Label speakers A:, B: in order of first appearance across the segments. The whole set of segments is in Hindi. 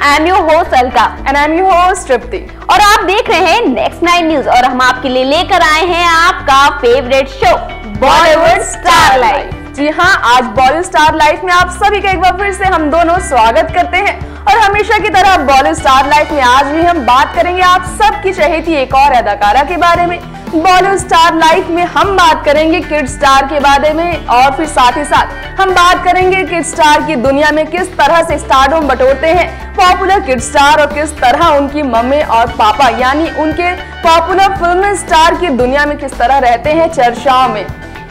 A: I am your host Alka
B: and I am your host Tripti
A: और आप देख रहे हैं नेक्स्ट 9 न्यूज और हम आपके लिए लेकर आए हैं आपका favourite show Bollywood star life.
B: जी हाँ, आज बॉलीवुड स्टार लाइफ में आप सभी का एक बार फिर से हम दोनों स्वागत करते हैं और हमेशा की तरह बॉलीवुड स्टार लाइफ में आज भी हम बात करेंगे आप सबकी चहेती एक और अदाकारा के बारे में। बॉलीवुड स्टार लाइफ में हम बात करेंगे किड स्टार के बारे में और फिर साथ ही साथ हम बात करेंगे किड स्टार की दुनिया में किस तरह से स्टारडम बटोरते हैं पॉपुलर किड स्टार और किस तरह उनकी मम्मी और पापा यानी उनके पॉपुलर फिल्म स्टार की दुनिया में किस तरह रहते हैं चर्चाओं में।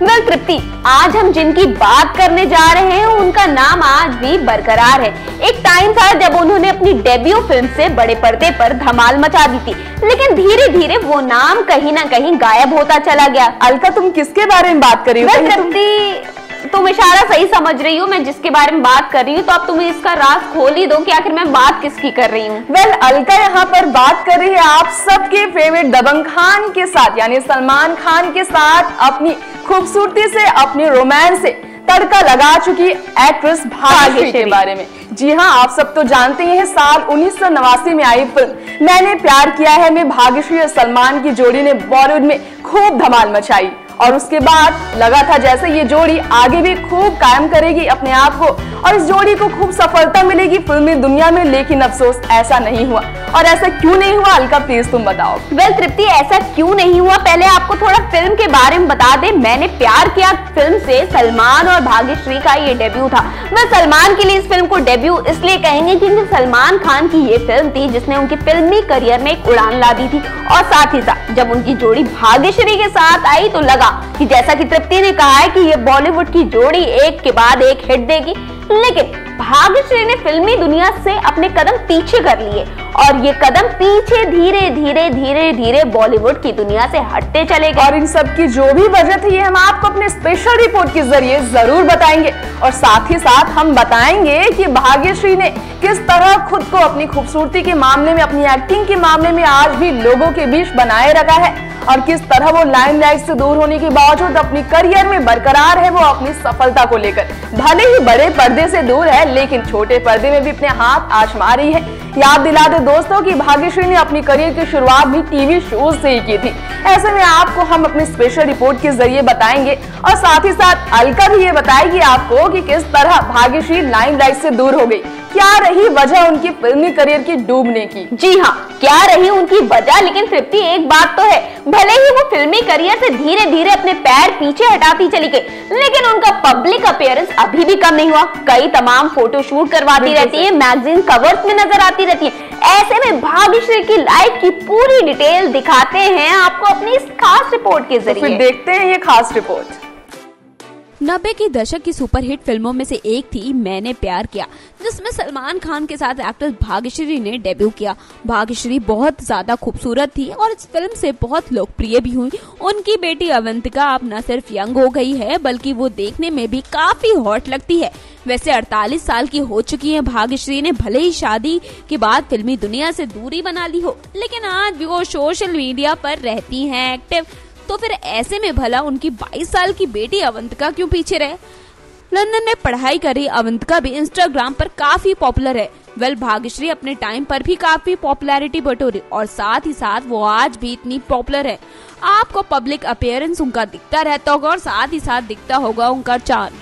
A: वेल तृप्ति, आज हम जिनकी बात करने जा रहे हैं उनका नाम आज भी बरकरार है। एक टाइम था जब उन्होंने अपनी डेब्यू फिल्म से बड़े पर्दे पर धमाल मचा दी थी, लेकिन धीरे धीरे वो नाम कहीं ना कहीं गायब होता चला गया।
B: अलका, तुम किसके बारे में बात कर रही हो?
A: तृप्ति, तुम इशारा सही समझ रही हो, मैं जिसके बारे में बात कर रही हूँ, तो अब तुम इसका राज खोल ही दो कि आखिर मैं बात किसकी कर रही हूँ।
B: वेल, अलका यहाँ पर बात कर रही है आप सबके फेवरेट दबंग खान के साथ यानी सलमान खान के साथ अपनी खूबसूरती से अपनी रोमांस से तड़का लगा चुकी एक्ट्रेस भाग्यश्री के बारे में। जी हाँ, आप सब तो जानते हैं साल 1989 में आई फिल्म मैंने प्यार किया है में भाग्यश्री और सलमान की जोड़ी ने बॉलीवुड में खूब धमाल मचाई और उसके बाद लगा था जैसे ये जोड़ी आगे भी खूब कायम करेगी अपने आप को और इस जोड़ी को खूब सफलता मिलेगी फिल्मी दुनिया में, लेकिन अफसोस ऐसा नहीं हुआ। और ऐसा क्यों नहीं हुआ अलका, प्लीज तुम बताओ।
A: वेल तृप्ति, ऐसा क्यों नहीं हुआ, पहले आपको थोड़ा फिल्म के बारे में बता दें। मैंने प्यार किया फिल्म से सलमान और भाग्यश्री का ये डेब्यू था। मैं सलमान के लिए इस फिल्म को डेब्यू इसलिए कहेंगे क्योंकि सलमान खान की ये फिल्म थी जिसने उनके फिल्मी करियर में एक उड़ान ला दी थी और साथ ही साथ जब उनकी जोड़ी भाग्यश्री के साथ आई तो लगा कि जैसा कि तृप्ति ने कहा है कि ये बॉलीवुड की जोड़ी एक के बाद एक हिट देगी, लेकिन भाग्यश्री ने फिल्मी दुनिया से अपने कदम पीछे कर लिए और ये कदम पीछे धीरे धीरे धीरे धीरे बॉलीवुड की दुनिया से हटते चले गए।
B: और इन सब की जो भी वजह थी ये हम आपको अपने स्पेशल रिपोर्ट के जरिए जरूर बताएंगे और साथ ही साथ हम बताएंगे कि भाग्यश्री ने किस तरह खुद को अपनी खूबसूरती के मामले में अपनी एक्टिंग के मामले में आज भी लोगों के बीच बनाए रखा है और किस तरह वो लाइमलाइट से दूर होने के बावजूद अपनी करियर में बरकरार है वो अपनी सफलता को लेकर। भले ही बड़े पर्दे से दूर है लेकिन छोटे पर्दे में भी अपने हाथ आजमा रही है। याद दिला दे दोस्तों कि भाग्यश्री ने अपनी करियर की शुरुआत भी टीवी शो से ही की थी। ऐसे में आपको हम अपनी स्पेशल रिपोर्ट के जरिए बताएंगे और साथ ही साथ अलका भी ये बताएगी आपको कि किस तरह भाग्यश्री लाइमलाइट से दूर हो गई, क्या रही वजह उनकी फिल्मी करियर की डूबने की।
A: जी हाँ, क्या रही उनकी वजह, लेकिन तृप्ति एक बात तो है, भले ही वो फिल्मी करियर से धीरे धीरे अपने पैर पीछे हटाती चली गई, लेकिन उनका पब्लिक अपीयरेंस अभी भी कम नहीं हुआ। कई तमाम फोटोशूट करवाती रहती है, मैगजीन कवर्स में नजर आती रहती है। ऐसे में भाग्यश्री की लाइफ की पूरी डिटेल दिखाते हैं आपको अपनी इस खास रिपोर्ट के जरिए।
B: फिर देखते हैं ये खास रिपोर्ट।
C: 90 के दशक की सुपरहिट फिल्मों में से एक थी मैंने प्यार किया, जिसमें सलमान खान के साथ एक्ट्रेस भाग्यश्री ने डेब्यू किया। भाग्यश्री बहुत ज्यादा खूबसूरत थी और इस फिल्म से बहुत लोकप्रिय भी हुई। उनकी बेटी अवंतिका अब न सिर्फ यंग हो गई है बल्कि वो देखने में भी काफी हॉट लगती है। वैसे 48 साल की हो चुकी है भाग्यश्री ने, भले ही शादी के बाद फिल्मी दुनिया से दूरी बना ली हो, लेकिन आज भी वो सोशल मीडिया पर रहती हैं एक्टिव। तो फिर ऐसे में भला उनकी 22 साल की बेटी अवंतिका क्यों पीछे रहे? लंदन में पढ़ाई करी अवंतिका भी इंस्टाग्राम पर काफी पॉपुलर है। वेल, भाग्यश्री अपने टाइम पर भी काफी पॉपुलैरिटी बटोरी और साथ ही साथ वो आज भी इतनी पॉपुलर है। आपको पब्लिक अपीयरेंस उनका दिखता रहता होगा और साथ ही साथ दिखता होगा उनका चार्म,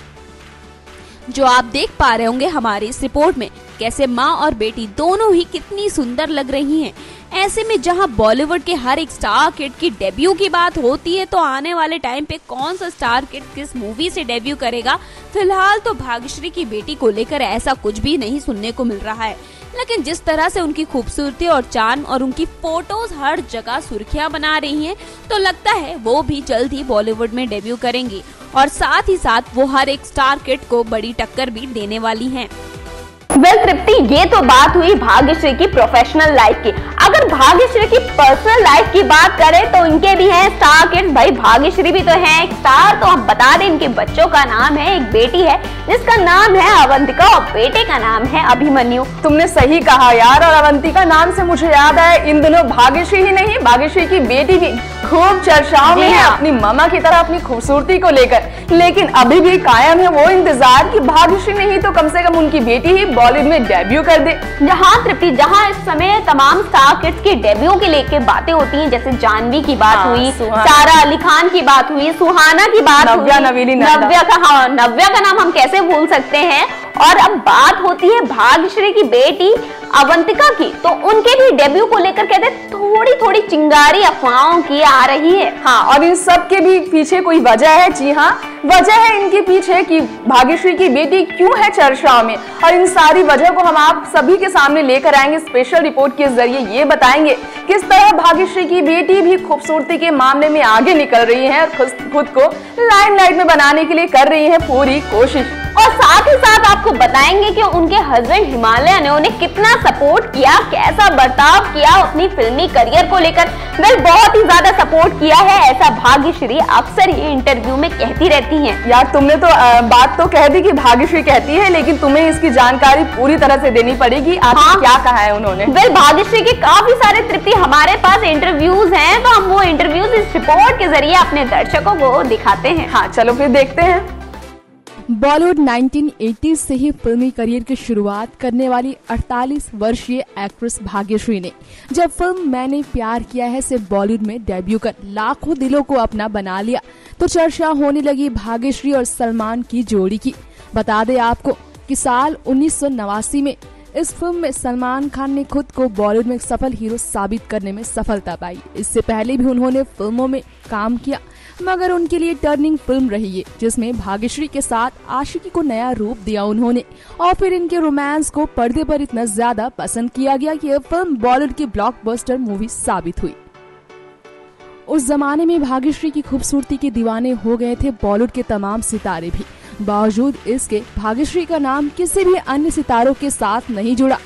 C: जो आप देख पा रहे होंगे हमारी इस रिपोर्ट में, कैसे माँ और बेटी दोनों ही कितनी सुंदर लग रही हैं। ऐसे में जहां बॉलीवुड के हर एक स्टार किड की डेब्यू की बात होती है, तो आने वाले टाइम पे कौन सा स्टार किड किस मूवी से डेब्यू करेगा, फिलहाल तो भाग्यश्री की बेटी को लेकर ऐसा कुछ भी नहीं सुनने को मिल रहा है। लेकिन जिस तरह से उनकी खूबसूरती और चार्म और उनकी फोटोज हर जगह सुर्खियां बना रही हैं, तो लगता है वो भी जल्द ही बॉलीवुड में डेब्यू करेंगी और साथ ही साथ वो हर एक स्टार किड को बड़ी टक्कर भी देने वाली हैं।
A: वेल तृप्ति, ये तो बात हुई भाग्यश्री की प्रोफेशनल लाइफ की। अगर भाग्यश्री की पर्सनल लाइफ की बात करें तो इनके भी हैं स्टार किड्स। भाई भाग्यश्री भी तो है एक स्टार। तो हम बता दें इनके बच्चों का नाम है, एक बेटी है जिसका नाम है अवंतिका और बेटे का नाम है अभिमन्यु।
B: तुमने सही कहा यार, और अवंतिका नाम से मुझे याद आया इन दिनों भाग्यश्री ही नहीं भाग्यश्री की बेटी भी खूब चर्चाओं में है अपनी मामा की तरह अपनी खूबसूरती को लेकर, लेकिन अभी भी कायम है वो इंतजार कि भाग्यश्री नहीं तो कम से कम उनकी बेटी ही बॉलीवुड में डेब्यू कर दे।
A: जहाँ तृप्ति, जहाँ इस समय तमाम स्टार किड्स के डेब्यू के लेके बातें होती हैं, जैसे जानवी की बात हुई, सारा अली खान की बात हुई, सुहाना की बात हुई, नव्या का नाम हम कैसे भूल सकते हैं। और अब बात होती है भाग्यश्री की बेटी अवंतिका की, तो उनके भी डेब्यू को लेकर कहते थोड़ी थोड़ी चिंगारी अफवाहों की आ रही है।
B: हाँ, और इन सब के भी पीछे कोई वजह है। जी हाँ, वजह है इनके पीछे कि भाग्यश्री की बेटी क्यों है चर्चाओं में, और इन सारी वजह को हम आप सभी के सामने लेकर आएंगे स्पेशल रिपोर्ट के जरिए। ये बताएंगे किस तरह भाग्यश्री की बेटी भी खूबसूरती के मामले में आगे निकल रही है और खुद को लाइमलाइट में बनाने के लिए कर रही है पूरी कोशिश।
A: और साथ ही साथ आपको बताएंगे कि उनके हस्बैंड हिमालय ने उन्हें कितना सपोर्ट किया, कैसा बर्ताव किया अपनी फिल्मी करियर को लेकर। बहुत ही ज्यादा सपोर्ट किया है, ऐसा भाग्यश्री अक्सर ही इंटरव्यू में कहती रहती हैं।
B: यार तुमने तो बात तो कह दी कि भाग्यश्री कहती है, लेकिन तुम्हें इसकी जानकारी पूरी तरह से देनी पड़ेगी। आखिर क्या कहा है उन्होंने?
A: भाग्यश्री के काफी सारे तृप्ति हमारे पास इंटरव्यूज हैं, तो हम वो इंटरव्यूज इस रिपोर्ट के जरिए अपने दर्शकों को दिखाते हैं।
B: हाँ, चलो फिर देखते हैं।
D: बॉलीवुड 1980 से ही फिल्मी करियर की शुरुआत करने वाली 48 वर्षीय एक्ट्रेस भाग्यश्री ने जब फिल्म मैंने प्यार किया है से बॉलीवुड में डेब्यू कर लाखों दिलों को अपना बना लिया, तो चर्चा होने लगी भाग्यश्री और सलमान की जोड़ी की। बता दें आपको कि साल 1989 में इस फिल्म में सलमान खान ने खुद को बॉलीवुड में एक सफल हीरो साबित करने में सफलता पाई। इससे पहले भी उन्होंने फिल्मों में काम किया, मगर उनके लिए टर्निंग फिल्म रही है, जिसमें भाग्यश्री के साथ आशिकी को नया रूप दिया उन्होंने, और फिर इनके रोमांस को पर्दे पर इतना ज्यादा पसंद किया गया कि यह फिल्म बॉलीवुड की ब्लॉकबस्टर मूवी साबित हुई। उस जमाने में भाग्यश्री की खूबसूरती के दीवाने हो गए थे बॉलीवुड के तमाम सितारे भी। बावजूद इसके भाग्यश्री का नाम किसी भी अन्य सितारों के साथ नहीं जुड़ा,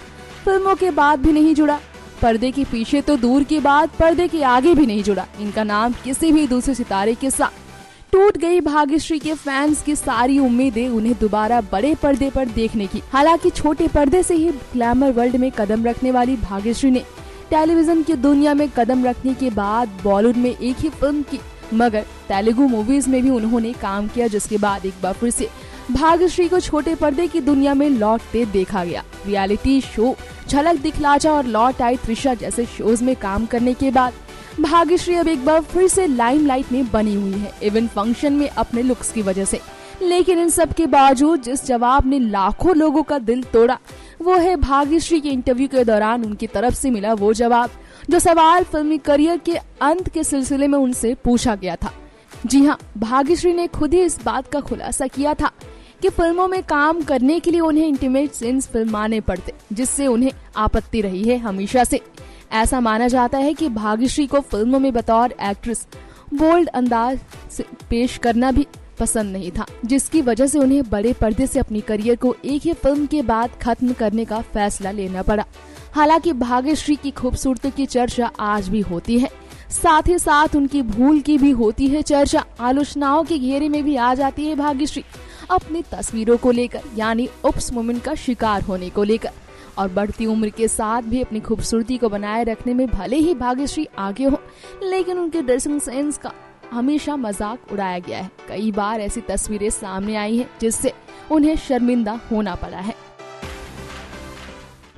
D: फिल्मों के बाद भी नहीं जुड़ा, पर्दे के पीछे तो दूर की बात, पर्दे के आगे भी नहीं जुड़ा। इनका नाम किसी भी दूसरे सितारे के साथ। टूट गई भाग्यश्री के फैंस की सारी उम्मीदें उन्हें दोबारा बड़े पर्दे पर देखने की। हालांकि छोटे पर्दे से ही ग्लैमर वर्ल्ड में कदम रखने वाली भाग्यश्री ने टेलीविजन की दुनिया में कदम रखने के बाद बॉलीवुड में एक ही फिल्म की, मगर तेलुगु मूवीज में भी उन्होंने काम किया, जिसके बाद एक बार फिर से भाग्यश्री को छोटे पर्दे की दुनिया में लौटते देखा गया। रियलिटी शो झलक दिखला जा और लौट आई त्रिशा जैसे शोज में काम करने के बाद भाग्यश्री अब एक बार फिर से लाइमलाइट में बनी हुई है, इवेंट फंक्शन में अपने लुक्स की वजह से। लेकिन इन सब के बावजूद जिस जवाब ने लाखों लोगों का दिल तोड़ा, वो है भाग्यश्री के इंटरव्यू के दौरान उनकी तरफ से मिला वो जवाब, जो सवाल फिल्मी करियर के अंत के सिलसिले में उनसे पूछा गया था। जी हाँ, भाग्यश्री ने खुद ही इस बात का खुलासा किया था कि फिल्मों में काम करने के लिए उन्हें इंटीमेट सीन्स फिल्माने पड़ते, जिससे उन्हें आपत्ति रही है हमेशा से। ऐसा माना जाता है कि भाग्यश्री को फिल्मों में बतौर एक्ट्रेस बोल्ड अंदाज से पेश करना भी पसंद नहीं था, जिसकी वजह से उन्हें बड़े पर्दे से अपनी करियर को एक ही फिल्म के बाद खत्म करने का फैसला लेना पड़ा। हालांकि भाग्यश्री की खूबसूरती की चर्चा आज भी होती है, साथ ही साथ उनकी भूल की भी होती है चर्चा। आलोचनाओं के घेरे में भी आ जाती है भाग्यश्री अपनी तस्वीरों को लेकर, यानी उप्स मोमेंट का शिकार होने को लेकर। और बढ़ती उम्र के साथ भी अपनी खूबसूरती को बनाए रखने में भले ही भाग्यश्री आगे हो, लेकिन उनके ड्रेसिंग सेंस का हमेशा मजाक उड़ाया गया है। कई बार ऐसी तस्वीरें सामने आई हैं जिससे उन्हें शर्मिंदा होना पड़ा है।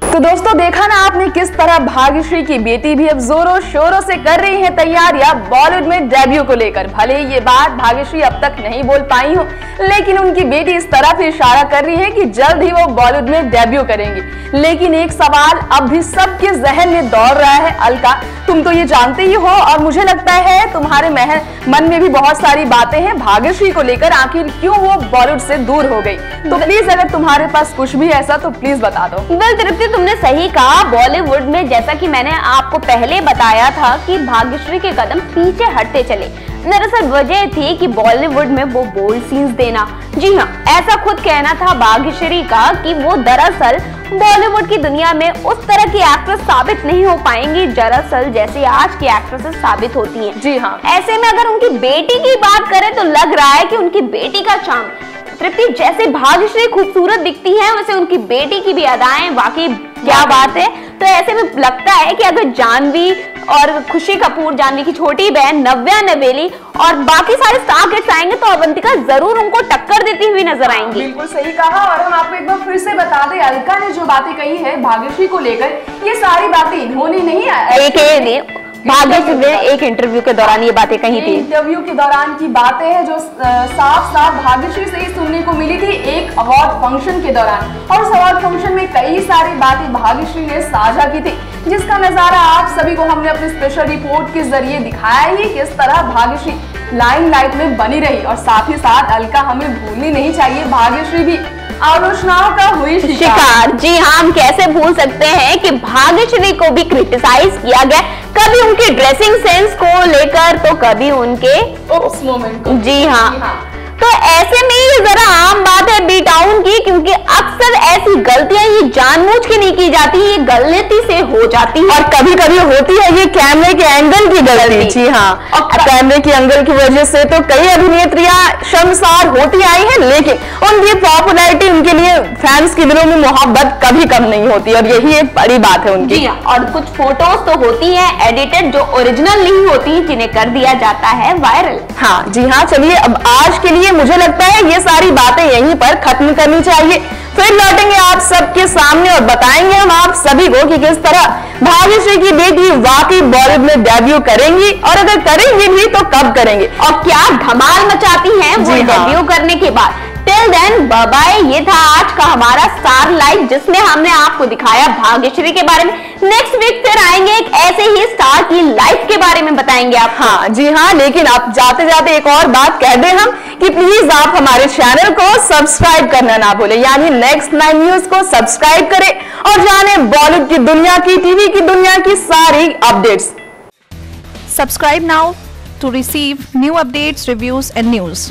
B: तो दोस्तों, देखा ना आपने किस तरह भाग्यश्री की बेटी भी अब जोरों शोरों से कर रही है तैयारियां बॉलीवुड में डेब्यू को लेकर। भले ये बात भाग्यश्री अब तक नहीं बोल पाई हो, लेकिन उनकी बेटी इस तरफ इशारा कर रही है कि जल्द ही वो बॉलीवुड में डेब्यू करेंगी। लेकिन एक सवाल अब भी सबके जहन में दौड़ रहा है, अलका तुम तो ये जानते ही हो, और मुझे लगता है तुम्हारे मन में भी बहुत सारी बातें हैं भाग्यश्री को लेकर, आखिर क्यों वो बॉलीवुड से दूर हो गई। तो प्लीज अगर तुम्हारे पास कुछ भी ऐसा तो प्लीज बता दो।
A: तृप्ति, तुमने सही कहा। बॉलीवुड में जैसा कि मैंने आपको पहले बताया था कि भाग्यश्री के कदम पीछे हटते चले। दरअसल वजह थी कि बॉलीवुड में वो बोल्ड सीन्स देना। जी हाँ, ऐसा खुद कहना था भाग्यश्री का कि वो दरअसल बॉलीवुड की दुनिया में उस तरह की एक्ट्रेस साबित नहीं हो पाएंगी दरअसल जैसे आज की एक्ट्रेसेस साबित होती हैं।
B: जी हाँ,
A: ऐसे में अगर उनकी बेटी की बात करें तो लग रहा है कि उनकी बेटी का चार्म, तृप्ति, जैसे भाग्यश्री खूबसूरत दिखती है वैसे उनकी बेटी की भी अदाएं वाकई क्या बात है। तो ऐसे में लगता है कि अगर जानवी और खुशी कपूर, जानवी की छोटी बहन नव्या नवेली और बाकी सारे स्टार किड्स आएंगे तो अवंतिका जरूर उनको टक्कर देती हुई नजर आएंगी।
B: बिल्कुल सही कहा। और हम आपको एक बार फिर से बता दें, अलका ने जो बातें कही है भाग्यश्री को लेकर, ये सारी बातें इन्होंने नहीं,
A: भाग्यश्री ने एक इंटरव्यू के दौरान ये बातें कही थी।
B: इंटरव्यू के दौरान की बातें हैं जो साफ साफ भाग्यश्री से ही सुनने को मिली थी एक अवार्ड फंक्शन के दौरान। और उस अवार्ड फंक्शन में कई सारी बातें भाग्यश्री ने साझा की थी, जिसका नजारा आप सभी को हमने अपनी स्पेशल रिपोर्ट के जरिए दिखाया ही किस तरह भाग्यश्री लाइमलाइट में बनी रही। और साथ ही साथ अलका हमें भूलनी नहीं चाहिए, भाग्यश्री भी आलोचनाओं का हुई शिकार।
A: जी हाँ, हम कैसे भूल सकते हैं कि भाग्यश्री को भी क्रिटिसाइज किया गया, कभी उनके ड्रेसिंग सेंस को लेकर तो कभी उनके
B: उस मोमेंट को।
A: जी हाँ, तो ऐसे में ये जरा आम बात है बी टाउन की, क्योंकि अक्सर ऐसी गलतियां ये जानबूझ के नहीं की जाती, ये गलती से हो जाती है।
B: और कभी कभी होती है ये कैमरे के एंगल की गलती। जी हाँ, और कैमरे के एंगल की वजह से तो कई अभिनेत्रियां शर्मसार होती आई हैं, लेकिन उनकी पॉपुलैरिटी, उनके लिए फैंस के दिलों में मोहब्बत कभी कम नहीं होती, और यही एक बड़ी बात है उनकी।
A: जी हाँ, और कुछ फोटोज तो होती है एडिटेड जो ओरिजिनल नहीं होती, जिन्हें कर दिया जाता है वायरल।
B: हाँ जी हाँ, चलिए अब आज के लिए मुझे लगता है ये सारी बातें यहीं पर खत्म करनी चाहिए। फिर लौटेंगे आप सबके सामने और बताएंगे हम आप सभी को कि किस तरह भाग्यश्री की बेटी वाकई बॉलीवुड में डेब्यू करेंगी, और अगर करेंगी भी तो कब करेंगे
A: और क्या धमाल मचाती हैं वो डेब्यू करने के बाद। Till then bye bye. ये था आज का हमारा स्टार लाइव, जिसमें हमने आपको दिखाया भाग्यश्री के बारे में। नेक्स्ट वीक फिर आएंगे एक ऐसे ही स्टार की लाइफ के बारे में बताएंगे आप।
B: हाँ जी हाँ, लेकिन आप जाते जाते एक और बात कह दें हम कि प्लीज आप हमारे चैनल को सब्सक्राइब करना ना भूलें, यानी नेक्स्ट 9 न्यूज को सब्सक्राइब करें और जाने बॉलीवुड की दुनिया की, टीवी की दुनिया की सारी updates.
E: Subscribe now to receive new updates, reviews and news.